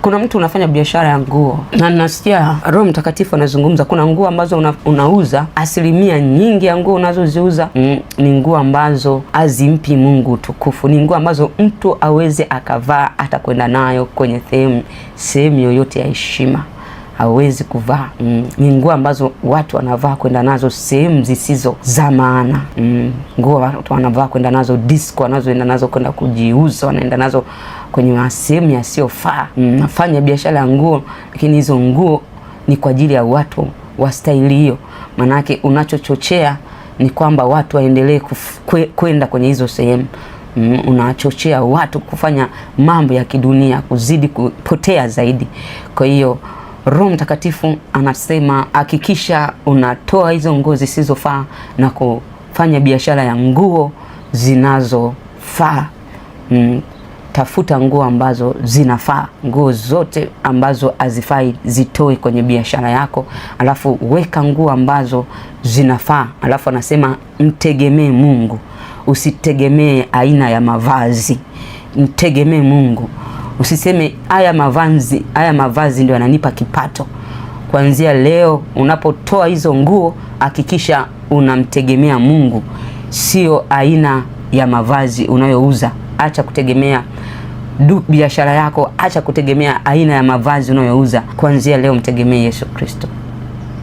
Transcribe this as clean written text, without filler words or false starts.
Kuna mtu unafanya biashara ya nguo na nasikia Roho Mtakatifu anazungumza, kuna nguo ambazo unauza, asilimia nyingi ya nguo unazoziuza ni nguo ambazo hazimpi Mungu tukufu, ni nguo ambazo mtu aweze akavaa hata kwenda nayo kwenye sehemu yoyote ya heshima. Hawezi kuvaa. Ni nguo ambazo watu wanavaa kwenda nazo sehemu zisizo za maana. Nguo watu wanavaa kwenda nazo disco, wanazoenda nazo kwenda kujiuza, wanaenda nazo kwenye sehemu yasiyofaa. Nafanya biashara ya nguo, lakini hizo nguo ni kwa ajili ya watu wa staili hiyo. Manake unachochochea ni kwamba watu waendelee kwenda kwenye hizo sehemu. Unachochea watu kufanya mambo ya kidunia, kuzidi kupotea zaidi. Kwa hiyo Roho Mtakatifu anasema hakikisha unatoa hizo nguo zisizofaa na kufanya biashara ya nguo zinazofaa. Tafuta nguo ambazo zinafaa. Nguo zote ambazo hazifai zitoe kwenye biashara yako, alafu weka nguo ambazo zinafaa. Alafu anasema mtegemee Mungu, usitegemee aina ya mavazi. Mtegemee Mungu. Usiseme haya mavazi ndio yananipa kipato. Kuanzia leo unapotoa hizo nguo, hakikisha unamtegemea Mungu, sio aina ya mavazi unayouza. Acha kutegemea biashara yako, acha kutegemea aina ya mavazi unayouza. Kuanzia leo mtegemee Yesu Kristo.